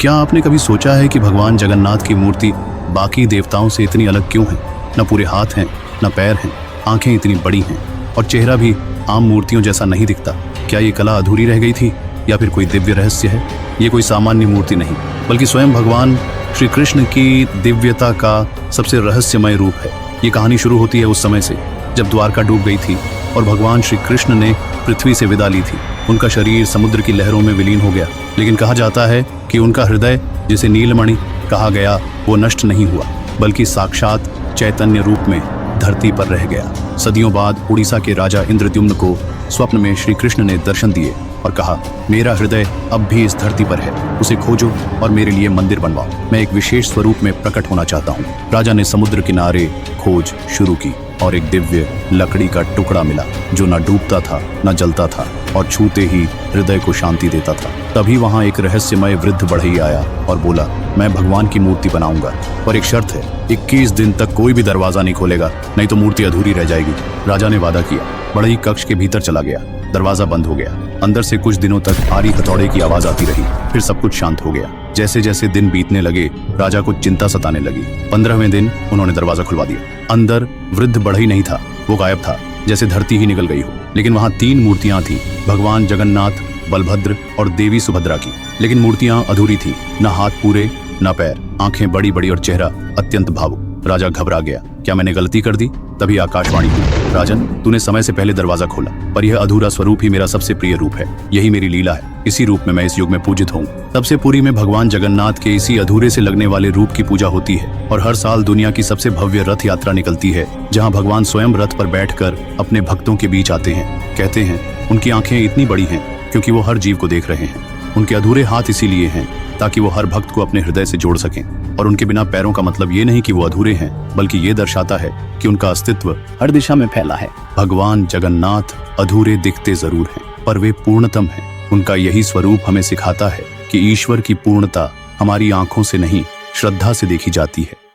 क्या आपने कभी सोचा है कि भगवान जगन्नाथ की मूर्ति बाकी देवताओं से इतनी अलग क्यों है? न पूरे हाथ हैं, न पैर हैं, आंखें इतनी बड़ी हैं और चेहरा भी आम मूर्तियों जैसा नहीं दिखता। क्या ये कला अधूरी रह गई थी या फिर कोई दिव्य रहस्य है? ये कोई सामान्य मूर्ति नहीं, बल्कि स्वयं भगवान श्री कृष्ण की दिव्यता का सबसे रहस्यमय रूप है। ये कहानी शुरू होती है उस समय से जब द्वारका डूब गई थी और भगवान श्री कृष्ण ने पृथ्वी से विदा ली थी। उनका शरीर समुद्र की लहरों में विलीन हो गया, लेकिन कहा जाता है कि उनका हृदय, जिसे नीलमणि कहा गया, वो नष्ट नहीं हुआ, बल्कि साक्षात चैतन्य रूप में धरती पर रह गया। सदियों बाद उड़ीसा के राजा इंद्रद्युम्न को स्वप्न में श्री कृष्ण ने दर्शन दिए और कहा, मेरा हृदय अब भी इस धरती पर है, उसे खोजो और मेरे लिए मंदिर बनवाओ। मैं एक विशेष स्वरूप में प्रकट होना चाहता हूँ। राजा ने समुद्र किनारे खोज शुरू की और एक दिव्य लकड़ी का टुकड़ा मिला जो न डूबता था न जलता था और छूते ही हृदय को शांति देता था। तभी वहाँ एक रहस्यमय वृद्ध बढ़ई आया और बोला, मैं भगवान की मूर्ति बनाऊंगा, पर एक शर्त है, 21 दिन तक कोई भी दरवाजा नहीं खोलेगा, नहीं तो मूर्ति अधूरी रह जाएगी। राजा ने वादा किया। बढ़ई कक्ष के भीतर चला गया। दरवाजा बंद हो गया। अंदर से कुछ दिनों तक आरी हथौड़े की आवाज आती रही, फिर सब कुछ शांत हो गया। जैसे जैसे दिन बीतने लगे, राजा को चिंता सताने लगी। 15वें दिन उन्होंने दरवाजा खुलवा दिया। अंदर वृद्ध बढ़ई नहीं था, वो गायब था, जैसे धरती ही निकल गई हो। लेकिन वहाँ 3 मूर्तियां थीं, भगवान जगन्नाथ, बलभद्र और देवी सुभद्रा की। लेकिन मूर्तियां अधूरी थी, न हाथ पूरे न पैर, आंखें बड़ी बड़ी और चेहरा अत्यंत भावुक। राजा घबरा गया। क्या मैंने गलती कर दी? तभी आकाशवाणी हुई, राजन, तूने समय से पहले दरवाजा खोला, पर यह अधूरा स्वरूप ही मेरा सबसे प्रिय रूप है। यही मेरी लीला है। इसी रूप में मैं इस युग में पूजित हूँ। तब से पुरी में भगवान जगन्नाथ के इसी अधूरे से लगने वाले रूप की पूजा होती है और हर साल दुनिया की सबसे भव्य रथ यात्रा निकलती है, जहाँ भगवान स्वयं रथ पर बैठकर अपने भक्तों के बीच आते हैं। कहते हैं उनकी आंखें इतनी बड़ी हैं क्योंकि वो हर जीव को देख रहे हैं। उनके अधूरे हाथ इसीलिए हैं ताकि वो हर भक्त को अपने हृदय से जोड़ सकें। और उनके बिना पैरों का मतलब ये नहीं कि वो अधूरे हैं, बल्कि ये दर्शाता है कि उनका अस्तित्व हर दिशा में फैला है। भगवान जगन्नाथ अधूरे दिखते जरूर हैं, पर वे पूर्णतम हैं। उनका यही स्वरूप हमें सिखाता है कि ईश्वर की पूर्णता हमारी आंखों से नहीं, श्रद्धा से देखी जाती है।